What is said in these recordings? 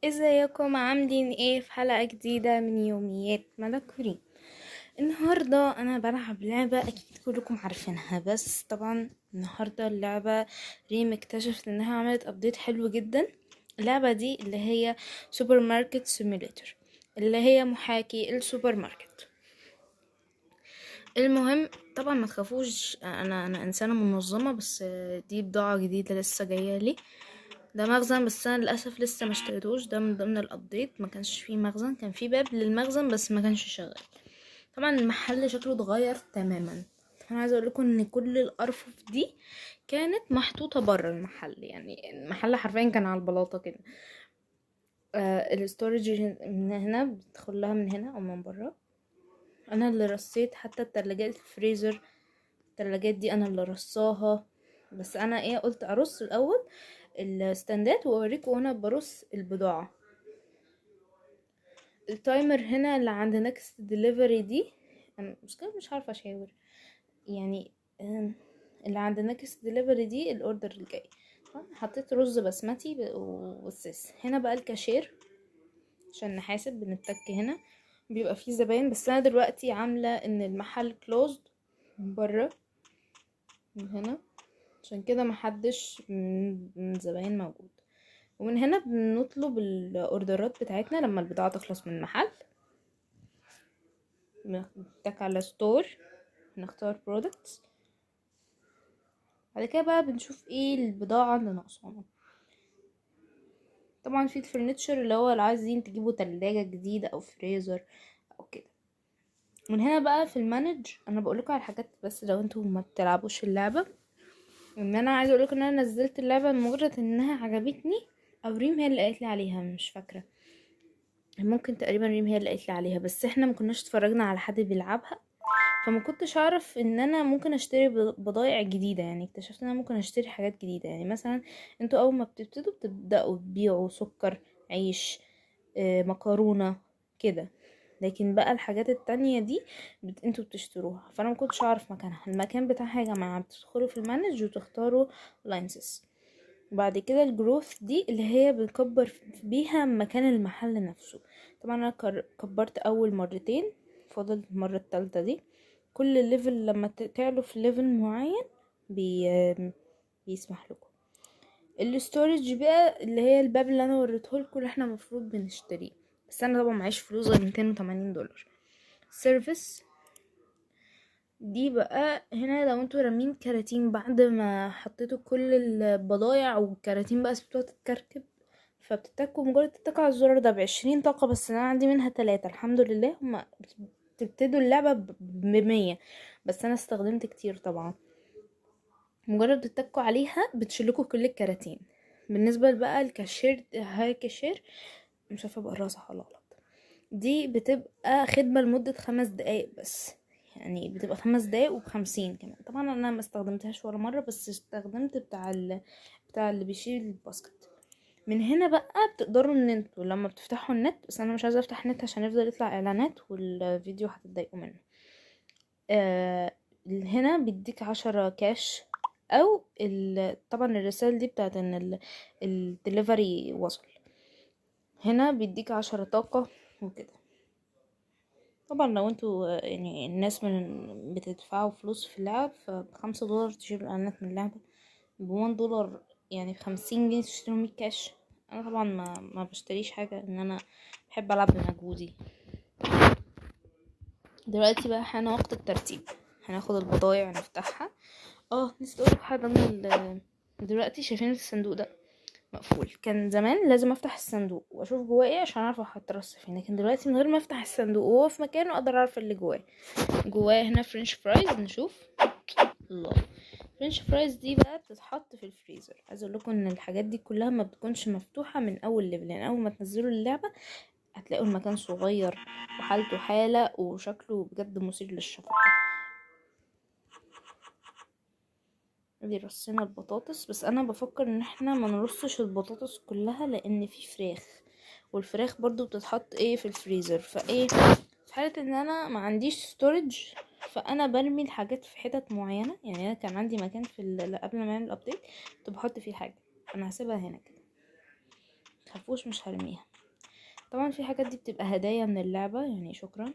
ازيكم عاملين ايه في حلقة جديدة من يوميات ملك كريم. النهاردة انا بلعب لعبة اكيد كلكم عارفينها، بس طبعا النهاردة اللعبة ريم اكتشفت انها عملت ابديت حلو جدا. اللعبة دي اللي هي سوبر ماركت سيميوليتر، اللي هي محاكي السوبر ماركت. المهم طبعا ما تخافوش، انا انسانة منظمة، بس دي بضاعة جديدة لسه جاية لي. ده مخزن بس انا للاسف لسه ما اشتريتوش، ده من ضمن الابديت. ما كانش فيه مخزن، كان فيه باب للمخزن بس ما كانش شغال. طبعا المحل شكله اتغير تماما. انا عايزه اقول لكم ان كل الارفف دي كانت محطوطه بره المحل، يعني المحل حرفيا كان على البلاطه كده. الاستورج من هنا بتدخل لها من هنا او من بره. انا اللي رصيت حتى التلاجات، الفريزر، التلاجات دي انا اللي رصاها. بس انا قلت ارص الاول الستاندات واوريكم وانا برص البضاعة. التايمر هنا اللي عند نكست ديليفري دي، انا مش عارفة اشاور يعني. اللي عند نكست ديليفري دي الاوردر الجاي. حطيت رز بسمتي والسيس. هنا بقى الكاشير عشان نحاسب بنتك هنا، بيبقى فيه زباين. بس انا دلوقتي عاملة ان المحل كلوزد من بره من هنا، عشان كده محدش من الزباين موجود. ومن هنا بنطلب الاوردرات بتاعتنا لما البضاعة تخلص من المحل. نتك على ستور، نختار برودكتس. بعد كده بقى بنشوف ايه البضاعة اللي ناقصانا. طبعا في الفرنتشر اللي هو اللي عايزين تجيبوا تلاجة جديدة او فريزر او كده. من هنا بقى في المانج انا بقولكوا على الحاجات، بس لو انتوا ما بتلعبوش اللعبة. ان انا عايزه اقولكوا ان انا نزلت اللعبة مجرد انها عجبتني، او ريم هي اللي قالت لي عليها، مش فاكرة. ممكن تقريبا ريم هي اللي قالت لي عليها، بس احنا ما كناش اتفرجنا على حد بيلعبها، فما كنتش اعرف ان انا ممكن اشتري بضائع جديده. يعني اكتشفت ان انا ممكن اشتري حاجات جديده، يعني مثلا انتوا اول ما بتبداوا تبيعوا سكر، عيش، مكرونه كده. لكن بقى الحاجات التانية دي انتوا بتشتروها، فانا ما كنتش اعرف مكانها. المكان بتاعها يا جماعه بتدخلوا في المانج وتختاروا لاينسز. وبعد كده الجروث دي اللي هي بنكبر بيها مكان المحل نفسه. طبعا انا كبرت اول مرتين، فاضل المرة التالتة دي. كل ليفل لما تعلوا في ليفل معين بي... بيسمح لكم. الاستورج بقى اللي هي الباب اللي انا وريتهولكوا اللي احنا المفروض بنشتريه، بس انا طبعا معيش فلوس غير $280. سيرفيس دي بقى هنا لو انتوا رامين كراتين بعد ما حطيتوا كل البضايع والكراتين بقى سبتوها تتكركب، فبتتكوا مجرد تتكوا على الزرار ده ب20 طاقة. بس انا عندي منها 3 الحمد لله. هما بتبتدوا اللعبة ب100، بس انا استخدمت كتير طبعا. مجرد بتتكوا عليها بتشيلكوا كل الكراتين. بالنسبة بقى الكاشير، هاي كاشير، مش عارفة بقراها صح ولا غلط. دي بتبقى خدمة لمدة 5 دقايق بس، يعني بتبقى 5 دقايق وب50 كمان. طبعا انا ما استخدمتهاش ولا مرة، بس استخدمت بتاع اللي بيشيل الباسكت. من هنا بقى بتقدروا ان انتوا لما بتفتحوا النت، بس انا مش عايزة افتح النت عشان يفضل يطلع اعلانات والفيديو هتتضايقوا منه. هنا بيديك 10 كاش، او طبعا الرسالة دي بتاعت ان الدليفري وصل. هنا بيديك 10 طاقة وكده. طبعا لو انتوا يعني الناس من بتدفعوا فلوس في اللعب، ب5 دولار تشتروا اعلانات من اللعبة، ب1 دولار يعني ب50 جنيه تشتروا 100 كاش. انا طبعا ما بشتريش حاجة، ان انا بحب العب بمجهودي. دلوقتي بقى حان وقت الترتيب. هناخد البضايع نفتحها. نسيت اقولك حاجة من دلوقتي شايفين الصندوق ده مقفول. كان زمان لازم افتح الصندوق واشوف جواه ايه عشان اعرف احط راسي فين، لكن دلوقتي من غير ما افتح الصندوق وهو في مكانه اقدر اعرف اللي جواه هنا فرنش فرايز. نشوف. الله، فرنش فرايز دي بقى بتتحط في الفريزر. عايزه اقول لكم ان الحاجات دي كلها ما بتكونش مفتوحه من اول ليفل، يعني اول ما تنزلوا اللعبه هتلاقوا المكان صغير وحالته حاله وشكله بجد مثير للشفقه. دي رصينا البطاطس، بس انا بفكر ان احنا ما نرصش البطاطس كلها لان في فراخ، والفراخ برضو بتتحط في الفريزر. في حالة ان انا ما عنديش ستورج، فانا برمي الحاجات في حتت معينة. يعني انا كان عندي مكان قبل ما اعمل الابديت كنت بحط فيه حاجة، انا هسيبها هنا كده، متخافوش مش هرميها. طبعا في حاجات دي بتبقى هدايا من اللعبة يعني، شكرا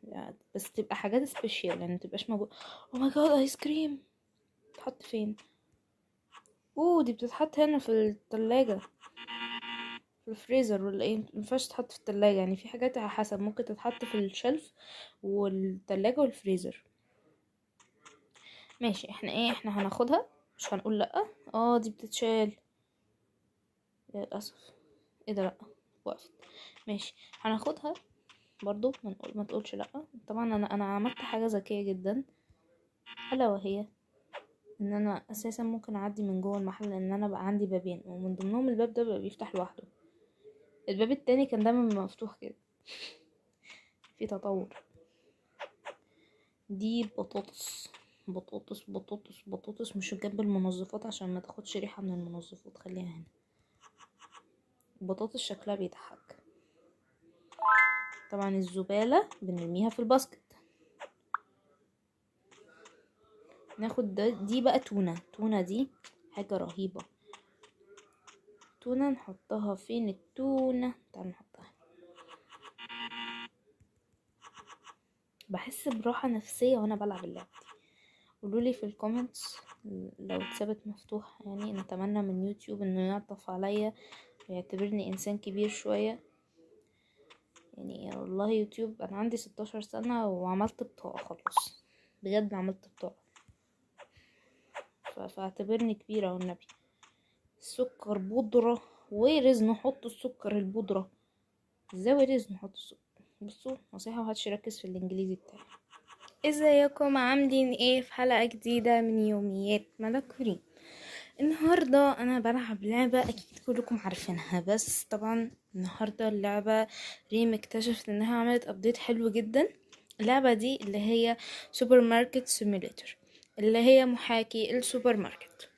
يعني، بس بتبقى حاجات سبيشال يعني، متبقاش موجود. او ماي جاد، ايس كريم تحط فين؟ دي بتتحط هنا في التلاجة، في الفريزر ولا ايه؟ مينفعش تتحط في التلاجة يعني، في حاجات على حسب، ممكن تتحط في الشلف والتلاجة والفريزر. ماشي، احنا هناخدها، مش هنقول لأ. دي بتتشال للأسف. ايه ده؟ لأ، وقفت. ماشي، هناخدها برضو، ما تقولش لأ. طبعا انا عملت حاجة ذكية جدا، الا وهي ان انا اساسا ممكن اعدي من جوه المحل، لان انا بقى عندي بابين ومن ضمنهم الباب ده بقى بيفتح لوحده، الباب التاني كان دايما مفتوح كده. في تطور. دي بطاطس بطاطس بطاطس بطاطس، مش جنب المنظفات عشان ما تاخدش ريحة من المنظفات، خليها هنا. بطاطس شكلها بيضحك. طبعا الزبالة بنرميها في الباسكت. ناخد دي بقى تونة دي حاجة رهيبة. تونة نحطها فين؟ التونة تعالوا نحطها. بحس براحة نفسية وانا بلعب اللعبة دي. قولولي في الكومنتس لو اتثبت مفتوح، يعني نتمنى من يوتيوب انه يعطف عليا ويعتبرني انسان كبير شوية يعني. والله يوتيوب، انا عندي 16 سنة وعملت بطاقة خلاص، بجد عملت بطاقة، فاعتبرني كبيرة والنبي. السكر بودرة، ويرز نحط السكر البودرة ازاي؟ ويرز نحط السكر. بصوا نصيحة، وهاتش ركز في الانجليزي بتاعي. ازيكم عاملين ايه؟ في حلقة جديدة من يوميات ملك. النهاردة انا بلعب لعبة اكيد كلكم عارفينها، بس طبعا النهاردة اللعبة ريم اكتشفت انها عملت ابديت حلو جدا. اللعبة دي اللي هي سوبر ماركت سيميليتر، اللي هي محاكي السوبر ماركت.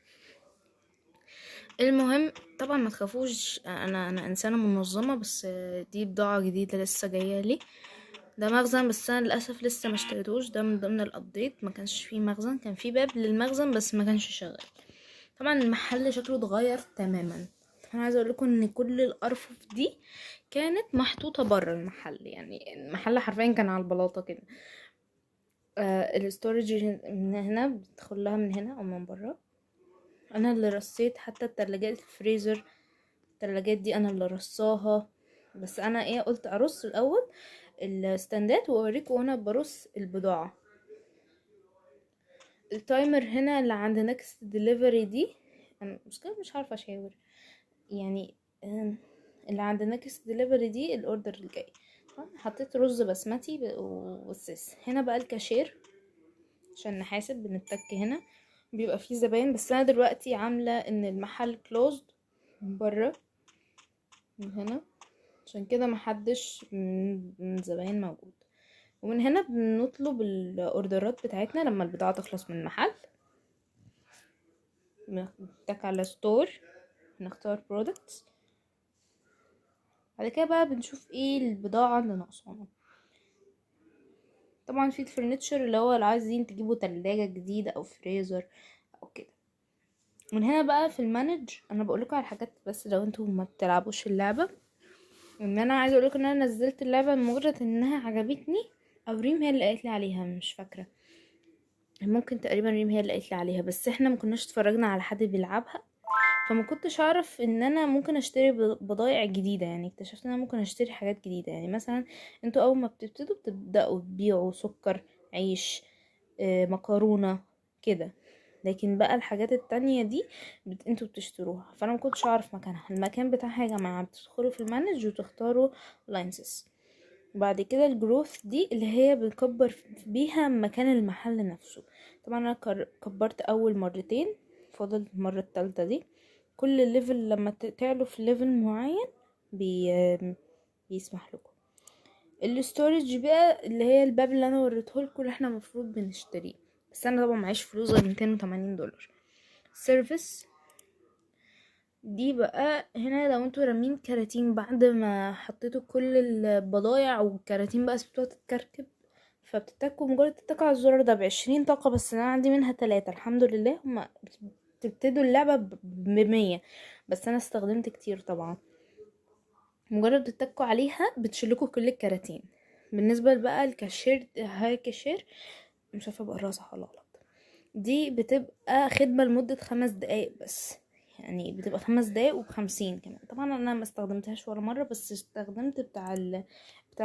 المهم طبعا ما تخافوش، انا انسانة منظمة، بس دي بضاعة جديدة لسه جاية لي. ده مخزن بس انا للاسف لسه ما اشتريتوش، ده من ضمن الابديت. ما كانش فيه مخزن، كان فيه باب للمخزن بس ما كانش شغال. طبعا المحل شكله اتغير تماما. انا عايزه اقول لكم ان كل الارفف دي كانت محطوطه بره المحل، يعني المحل حرفيا كان على البلاطه كده. الاستورج من هنا بتدخلها من هنا او من بره. انا اللي رصيت حتى التلاجات، الفريزر، التلاجات دي انا اللي رصاها. بس انا قلت ارص الاول الستاندات واوريكم وانا برص البضاعه. التايمر هنا اللي عند نكست ديليفري دي، انا مش عارفه اشاور يعني. اللي عند نكست ديليفري دي الاوردر الجاي. حطيت رز بسمتي والسيس. هنا بقى الكاشير عشان نحاسب، بنتك هنا بيبقى فيه زباين، بس انا دلوقتي عامله ان المحل كلوزد من بره من هنا، عشان كده محدش من الزباين موجود. ومن هنا بنطلب الاوردرات بتاعتنا لما البضاعة تخلص من المحل. نتك على ستور، نختار برودكتس، بعد كده بقى بنشوف ايه البضاعة اللي ناقصانا. طبعا في الفرنتشر اللي هو اللي عايزين تجيبوا تلاجة جديدة او فريزر او كده. من هنا بقى في المانج انا بقولكوا على الحاجات بس لو انتوا ما بتلعبوش اللعبة. ان انا عايزه اقولكوا ان انا نزلت اللعبة لمجرد انها عجبتني، او ريم هي اللي قالت لي عليها، مش فاكره، ممكن تقريبا ريم هي اللي قالت لي عليها، بس احنا ما كناش اتفرجنا على حد بيلعبها، فما كنتش اعرف ان انا ممكن اشتري بضائع جديده. يعني اكتشفت ان انا ممكن اشتري حاجات جديده، يعني مثلا انتوا اول ما بتبداوا تبيعوا سكر، عيش، مكرونه كده، لكن بقى الحاجات التانية دي انتوا بتشتروها. فانا ما كنتش اعرف مكانها. المكان بتاعها يا جماعه بتدخلوا في المانج وتختاروا لاينسز. بعد كده الجروث دي اللي هي بنكبر بيها مكان المحل نفسه. طبعا انا كبرت اول مرتين، فاضل المرة التالتة دي. كل ليفل لما تعلوا في ليفل معين بي... بيسمح لكم. الاستورج بقى اللي هي الباب اللي انا وريته لكم اللي احنا المفروض بنشتريه، بس انا طبعا معيش فلوس غير $280. سيرفيس دي بقى هنا لو انتوا رامين كراتين بعد ما حطيتوا كل البضايع والكراتين بقى سبتوها تتكركب، فبتتكوا مجرد تتكوا على الزرار ده ب20 طاقة. بس انا عندي منها 3 الحمد لله. هما بتبتدوا اللعبة ب100، بس انا استخدمت كتير طبعا. مجرد بتتكوا عليها بتشيلكوا كل الكراتين. بالنسبه بقى الكاشير، هاي كاشير، مش عارفه بقراها صح ولا غلط، دي بتبقى خدمه لمده 5 دقايق بس، يعني بتبقى 5 دقايق وب50 كمان. طبعا انا ما استخدمتهاش ولا مره، بس استخدمت بتاع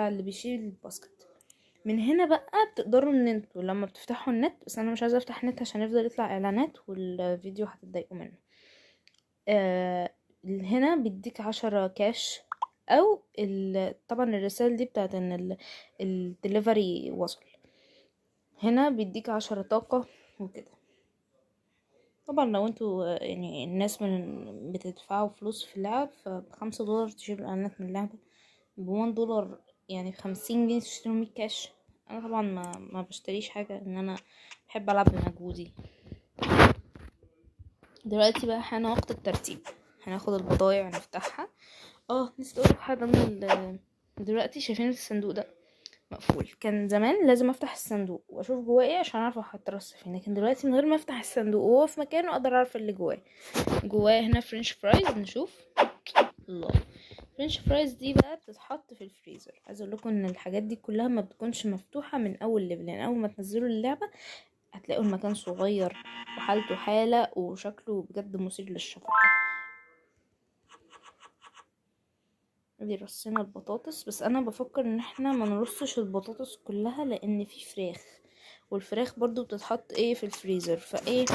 اللي بيشيل الباسكت. من هنا بقى بتقدروا ان انتوا لما بتفتحوا النت، بس انا مش عايزه افتح النت عشان يفضل يطلع اعلانات والفيديو هتتضايقوا منه. هنا بيديك 10 كاش، او طبعا الرسالة دي بتاعت ان الدليفري وصل. هنا بيديك 10 طاقة وكده. طبعا لو انتوا يعني الناس من بتدفعوا فلوس في اللعب، ب5 دولار تشتروا اعلانات من اللعبة، ب1 دولار يعني ب50 جنيه تشتروا 100 كاش. انا طبعا ما بشتريش حاجة، ان انا بحب العب بمجهودي. دلوقتي بقى حان وقت الترتيب، هناخد البضايع ونفتحها. نسيت اقولك حاجه دلوقتي شايفين الصندوق ده مقفول. كان زمان لازم افتح الصندوق واشوف جواه ايه عشان اعرف هترص فين، لكن دلوقتي من غير ما افتح الصندوق وهو في مكانه اقدر اعرف اللي جواه هنا فرنش فرايز. نشوف. الله، فرنش فرايز دي بقى بتتحط في الفريزر. عايزه اقول لكم ان الحاجات دي كلها ما بتكونش مفتوحه من اول ليفل، يعني اول ما تنزلوا اللعبه هتلاقوا المكان صغير وحالته حاله وشكله بجد مثير للشفقه. دي رصينا البطاطس، بس انا بفكر ان احنا ما نرصش البطاطس كلها لان في فراخ، والفراخ برضو بتتحط في الفريزر. في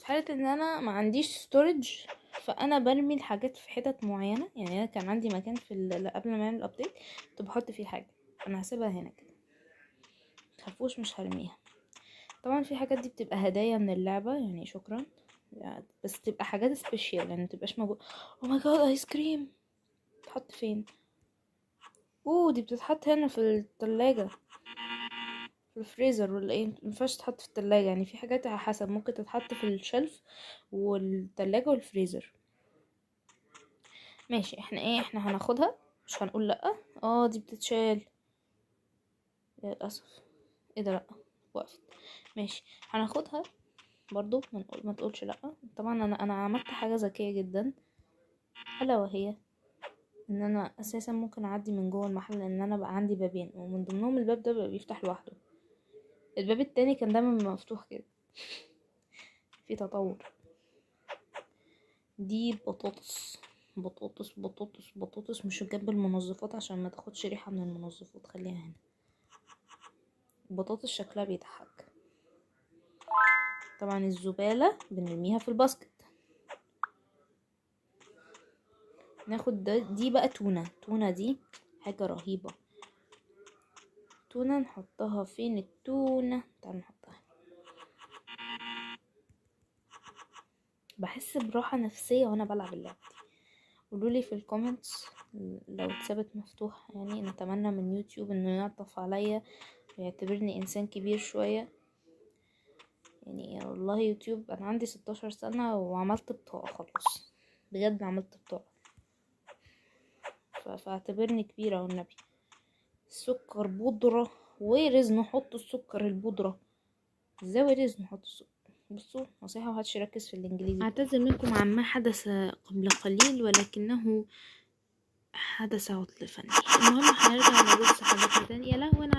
حالة ان انا ما عنديش ستورج، فانا برمي الحاجات في حتت معينة. يعني انا كان عندي مكان قبل ما اعمل الابديت كنت بحط فيه حاجة، انا هسيبها هنا كده، متخافوش مش هرميها. طبعا في حاجات دي بتبقى هدايا من اللعبة، يعني شكرا يعني، بس تبقى حاجات سبيشال يعني متبقاش موجود. او ماي جاد، ايس كريم تحط فين؟ دي بتتحط هنا في التلاجة، في الفريزر ولا ايه؟ مينفعش تتحط في التلاجة، يعني في حاجات على حسب ممكن تتحط في الشلف والتلاجة والفريزر. ماشي، احنا هناخدها، مش هنقول لأ. دي بتتشال للأسف. ايه ده؟ لأ، وقفت. ماشي، هناخدها برضو، ما تقولش لأ. طبعا انا عملت حاجة ذكية جدا، الا وهي ان انا اساسا ممكن اعدي من جوه المحل، لان انا بقى عندي بابين ومن ضمنهم الباب ده بقى بيفتح لوحده. الباب التاني كان دايما مفتوح كده. في تطور. دي بطاطس بطاطس بطاطس بطاطس، مش جنب المنظفات عشان ما تاخدش ريحة من المنظفات، خليها هنا. بطاطس شكلها بيضحك. طبعا الزبالة بنرميها في الباسكت. ناخد دي بقى تونة دي حاجة رهيبة. تونة نحطها فين؟ التونة تعالوا نحطها. بحس براحة نفسية وانا بلعب اللعبة دي. قولولي في الكومنتس لو اتثبت مفتوح، يعني نتمنى من يوتيوب انه يعطف عليا ويعتبرني انسان كبير شوية. يعني والله يوتيوب، انا عندي 16 سنة وعملت بطاقة خلاص، بجد عملت بطاقة، فاعتبرني كبيرة والنبي. السكر بودرة، ويرز نحط السكر البودرة ازاي؟ ويرز نحط السكر. بصوا نصيحة، ومحدش يركز في الانجليزي. اعتذر منكم عما حدث قبل قليل، ولكنه حدث عطل فني. المهم هنرجع نبص حاجاتنا تاني. يا لهوي، انا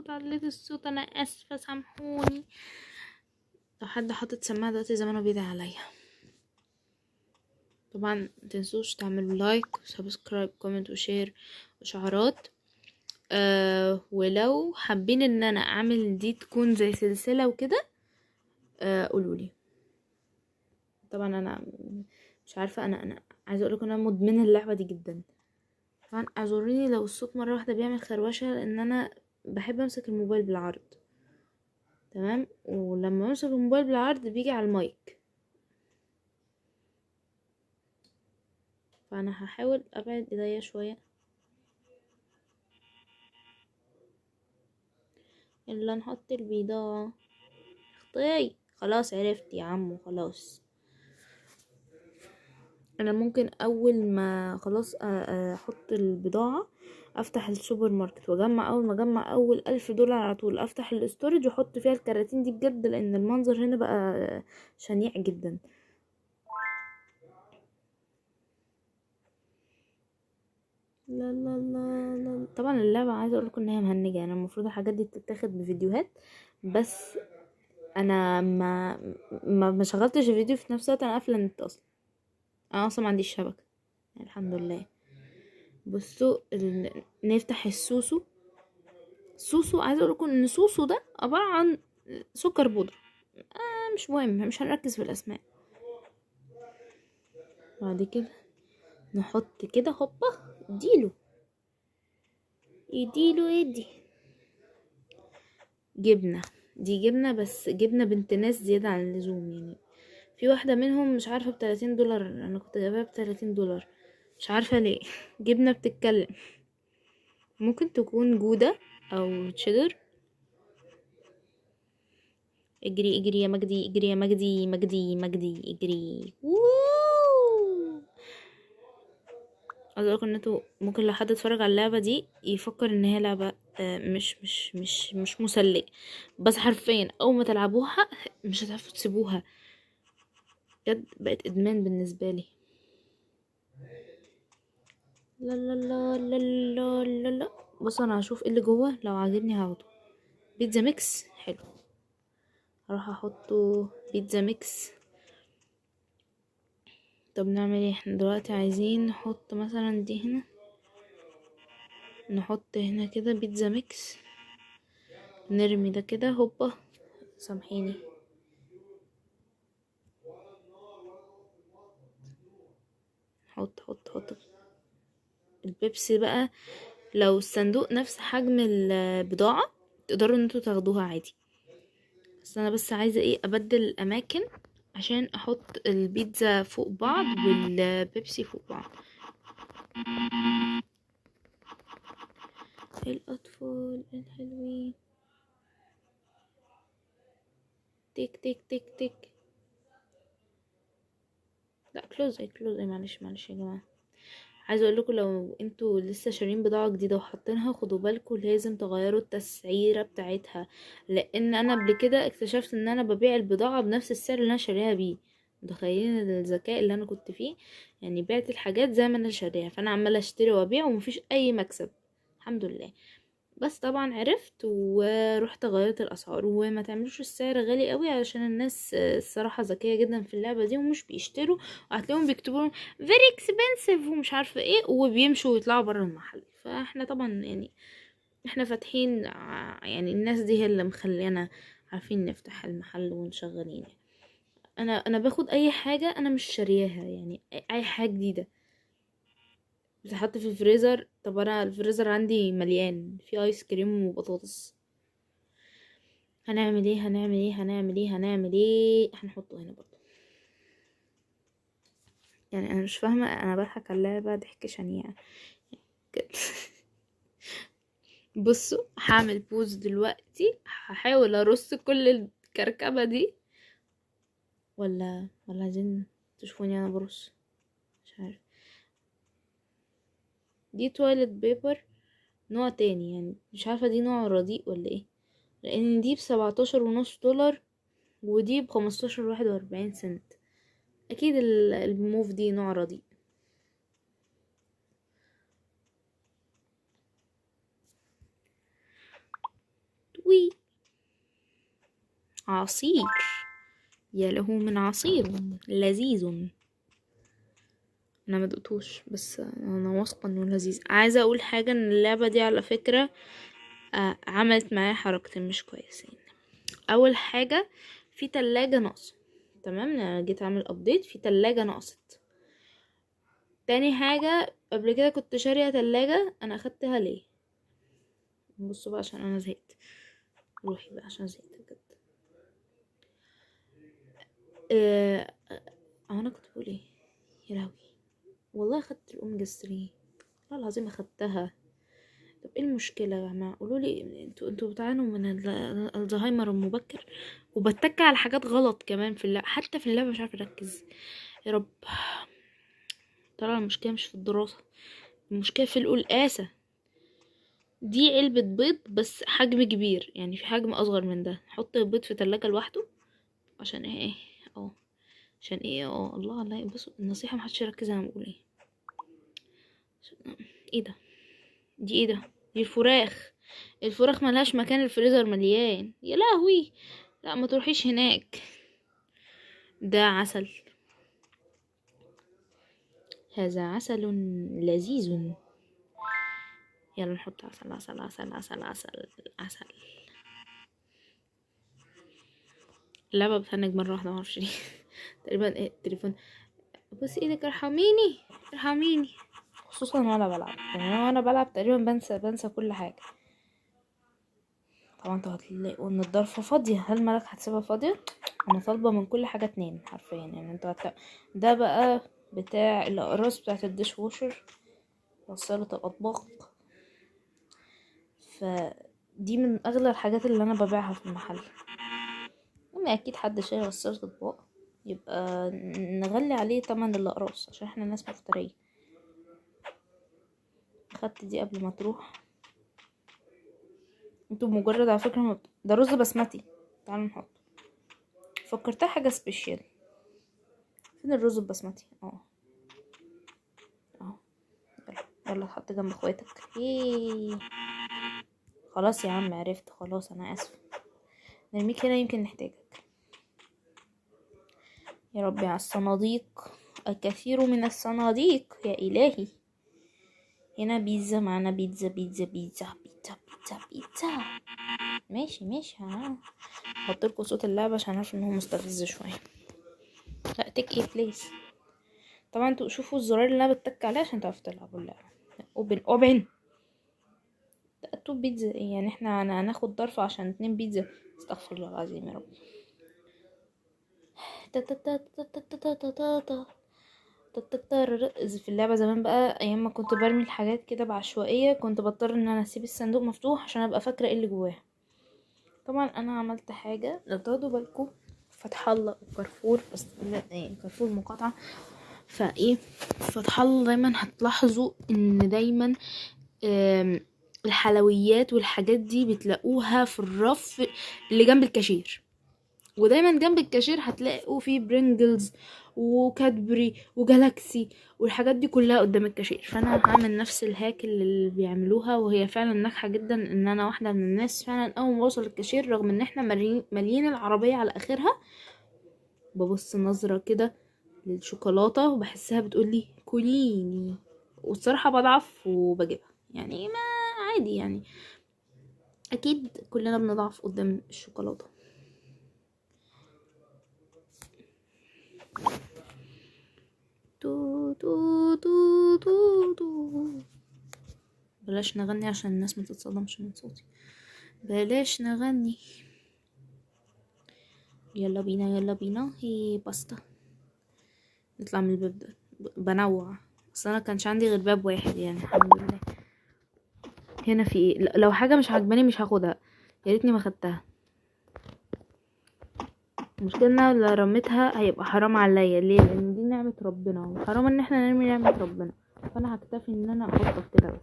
عليت الصوت، انا اسفة سامحوني. لو حد حاطط سماعة دلوقتي زمانه بيدعي عليا. طبعا متنسوش تعملوا لايك وسبسكرايب كومنت وشير وشعارات. ولو حابين ان انا اعمل دي تكون زي سلسلة وكده، قولولي. طبعا انا مش عارفة، انا عايزة اقولكم انا مدمنة اللعبة دي جدا. طبعا اعذروني لو الصوت مرة واحدة بيعمل خروشة، لان انا بحب امسك الموبايل بالعرض. تمام، ولما امسك الموبايل بالعرض بيجي على المايك، فانا هحاول ابعد ايديا شوية. يلا نحط البيضة. اختي خلاص عرفت يا عمو، خلاص. انا ممكن اول ما خلاص احط البضاعة، افتح السوبر ماركت واجمع. اول ما اجمع اول 1000 دولار على طول افتح الاستورج واحط فيها الكراتين دي، بجد لان المنظر هنا بقى شنيع جدا. لا لا لا لا. طبعا اللعبة عايزة اقول لكم ان هي مهنجة، يعني المفروض الحاجات دي تتاخد بفيديوهات، بس انا ما شغلتش الفيديو في نفس الوقت، انا قافله النت اصلا، انا اصلا ما عنديش شبكه يعني الحمد لله. بصوا نفتح السوسو. سوسو عايزه اقول لكم ان سوسو ده عباره عن سكر بودرة. مش مهم، مش هنركز في الاسماء. بعد كده نحط كده هوبا، اديله يديله ادي جبنه. دي جبنه، بس جبنه بنت ناس زياده عن اللزوم يعني. في واحده منهم مش عارفه ب30 دولار، انا كنت جايباها ب30 دولار، مش عارفه ليه. جبنه بتتكلم. ممكن تكون جودة او تشيدر. اجري اجري يا مجدي، اجري يا مجدي، مجدي مجدي اجري. ووو. عايز اقولكم ان انتوا ممكن لو حد اتفرج على اللعبة دي يفكر ان هي لعبة مش مسلية، بس حرفيا اول ما تلعبوها مش هتعرفوا تسيبوها، بجد بقت ادمان بالنسبة لي. لا لا لا لا لا لا لا. بص انا هشوف ايه اللي جوه، لو عاجبني هاخده. بيتزا ميكس حلو، هروح احطه بيتزا ميكس. طب نعمل ايه احنا دلوقتي؟ عايزين نحط مثلا دي هنا، نحط هنا كده بيتزا ميكس، نرمي ده كده هوبا. سامحيني. حط حط حط. البيبسي بقى لو الصندوق نفس حجم البضاعة تقدروا ان انتوا تاخدوها عادي، بس انا بس عايزة ايه ابدل الاماكن عشان احط البيتزا فوق بعض والبيبسي فوق بعض. الاطفال الحلوين. تك تك تك تك. لا كلوز اي كلوز اي، معلش معلش يا جماعة. عايزه اقول لكم لو انتوا لسه شارين بضاعه جديده وحاطينها، خدوا بالكم لازم تغيروا التسعيره بتاعتها، لان انا قبل كده اكتشفت ان انا ببيع البضاعه بنفس السعر اللي انا شاريها بيه. متخيلين الذكاء اللي انا كنت فيه؟ يعني بعت الحاجات زي ما انا شاريها، فانا عماله اشتري وابيع ومفيش اي مكسب الحمد لله. بس طبعا عرفت ورحت غيرت الاسعار، وما تعملوش السعر غالي قوي علشان الناس الصراحه ذكيه جدا في اللعبه دي ومش بيشتروا، وهتلاقيهم بيكتبوا very expensive ومش عارفه ايه وبيمشوا ويطلعوا بره المحل. فاحنا طبعا يعني احنا فاتحين يعني الناس دي هي اللي مخلينا عارفين نفتح المحل ونشغلين. انا باخد اي حاجه انا مش شارياها، يعني اي حاجه جديده بتحط في الفريزر. طب انا الفريزر عندي مليان في ايس كريم وبطاطس، هنعمل ايه هنعمل ايه هنعمل ايه هنعمل ايه؟ هنحطه هنا برضه. يعني انا مش فاهمه، انا بضحك على اللعبه ضحك شنيع كده. بصوا هعمل بوز دلوقتي، هحاول ارص كل الكركبه دي، ولا عايزين تشوفوني انا برص؟ مش عارف. دي تواليت بيبر نوع تاني، يعني مش عارفه دي نوع رديء ولا ايه، لان دي ب17.5 دولار ودي ب15.41 سنت. اكيد الموف دي نوع رديء. وي عصير، يا له من عصير لذيذ. انا ما دقتوش بس انا واثقه انه لذيذ. عايزه اقول حاجه، ان اللعبه دي على فكره عملت معايا حركتين مش كويسين. اول حاجه في تلاجة ناقصه، تمام، انا جيت اعمل ابديت في تلاجة نقصت. تاني حاجه قبل كده كنت شاريه تلاجة، انا اخدتها ليه؟ بصوا بقى عشان انا زهقت، روحي بقى عشان زهقت بجد. اه انا كنت بقول ايه؟ يا لهوي، والله اخدت الاوميجا 3، والله العظيم اخدتها. طب ايه المشكلة يا جماعة؟ قولولي انتوا بتعانوا من الزهايمر المبكر؟ وبتك على حاجات غلط كمان في اللعبة، حتى في اللعبة مش عارفة اركز. يا رب. طلع المشكلة مش في الدراسة، المشكلة في القلقاسة. دي علبة بيض بس حجم كبير، يعني في حجم اصغر من ده، حط البيض في تلاجة لوحده. عشان ايه؟ اه عشان ايه؟ الله الله، بصوا النصيحة محدش يركز انا بقول ايه. ايه ده؟ دي ايه ده؟ دي الفراخ ملهاش مكان، الفريزر مليان يا لهوي. لا ما تروحيش هناك. ده عسل، هذا عسل لذيذ. يلا نحط عسل عسل عسل عسل عسل عسل. اللعبة بتهنج مرة واحدة معرفش ليه. تقريبا ايه التليفون. بصي ايدك، ارحميني ارحميني. خصوصا وانا بلعب، يعني انا وانا بلعب تقريبا بنسى كل حاجة. طبعا انتوا هتلاقوا ان الضرفة فاضية، هل مالك هتسيبها فاضية؟ انا طالبة من كل حاجة 2 حرفيا، يعني انتوا هتلاقوا. ده بقى بتاع الاقراص بتاعت الديش ووشر، غسالة الاطباق. فدي من اغلى الحاجات اللي انا ببيعها في المحل. يعني اكيد حد شايل غسالة اطباق، يبقى نغلي عليه تمن الاقراص عشان احنا ناس مفترية. خدت دي قبل ما تروح. انتوا مجرد على فكرة ده رز بسمتي. تعالوا نحط. فكرتها حاجة سبيشال. فين الرز البسمتي؟ اهو. يلا يلا اتحط جنب اخواتك. ييه. خلاص يا عم عرفت، خلاص انا اسف. نرميك هنا يمكن نحتاجك. يا ربي على الصناديق، الكثير من الصناديق يا الهي. هنا بيتزا، معنا بيتزا بيتزا بيتزا بيتزا بيتزا بيتزا. ماشي ماشي. هحطلكوا صوت اللعبة عشان عارف ان هو مستفز شوية. لا تك ايه بليز. طبعا انتوا شوفوا الزرار اللي انا بتك عليه عشان تعرفوا تلعبوا اللعبة. اوبن. تو بيتزا ايه يعني؟ احنا هناخد ضرفة عشان 2 بيتزا؟ استغفر الله العظيم يا رب. في اللعبة زمان بقى، ايام ما كنت برمي الحاجات كده بعشوائية، كنت بضطر ان انا اسيب الصندوق مفتوح عشان ابقى فاكرة ايه اللي جواه. طبعا انا عملت حاجة لو تاخدوا بالكم، فتح الله وكارفور، بس يعني كارفور مقاطعة. فايه، فتح الله دايما هتلاحظوا ان دايما الحلويات والحاجات دي بتلاقوها في الرف اللي جنب الكاشير. ودايما جنب الكاشير هتلاقوا فيه برينجلز وكادبري وجالاكسي والحاجات دي كلها قدام الكاشير. فانا هعمل نفس الهاك اللي بيعملوها، وهي فعلا ناجحه جدا. ان انا واحده من الناس فعلا اول ما اوصل الكاشير، رغم ان احنا مالين العربيه على اخرها، ببص نظره كده للشوكولاته وبحسها بتقولي كليني، والصراحه بضعف وبجيبها. يعني ما عادي يعني، اكيد كلنا بنضعف قدام الشوكولاته. تو تو تو تو تو. بلاش نغني عشان الناس ما تتصدمش من صوتي. بلاش نغني. يلا بينا يلا بينا. هي باستا. نطلع من الباب ده. بنوع، اصل انا كانش عندي غير باب واحد يعني الحمد لله. هنا في ايه؟ لو حاجه مش عجباني مش هاخدها. يا ريتني ما خدتها. المشكله ان انا لو رميتها هيبقى حرام عليا. ليه؟ لان دي نعمه ربنا، وحرام ان احنا نرمي نعمه ربنا. فانا هكتفي ان انا احطها كده بس،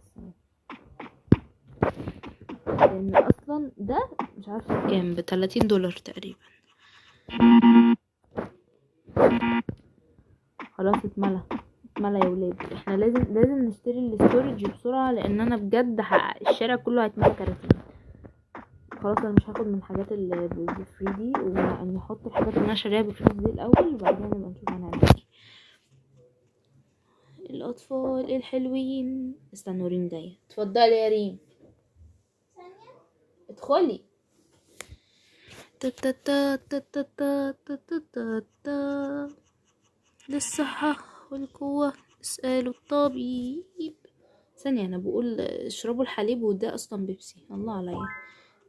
لان اصلا ده مش عارفه بكام، ب$30 تقريبا. خلاص اتملى يا ولاد. احنا لازم نشتري الاستورج بسرعه، لان انا بجد الشارع كله هيتملى كراتين. خلاص انا مش هاخد من الحاجات اللي بالفري دي، واني احط الحاجات اللي انا شاريها بفلوس دي الاول، وبعدين نبقى نشوف هنعمل ايه. الاطفال الحلوين. استنوا ريم جايه. اتفضلي يا ريم، ادخلي. تا تا تا تا تا تا تا تا تا. للصحة والقوة اسألوا الطبيب. ثانية، انا بقول اشربوا الحليب وده اصلا بيبسي. الله عليا.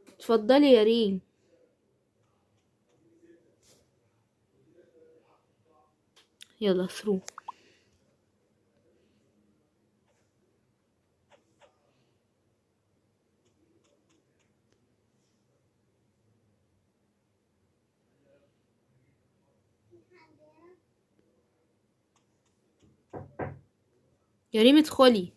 اتفضلي يا ريم. يلا ثرو. يا ريم ادخلي.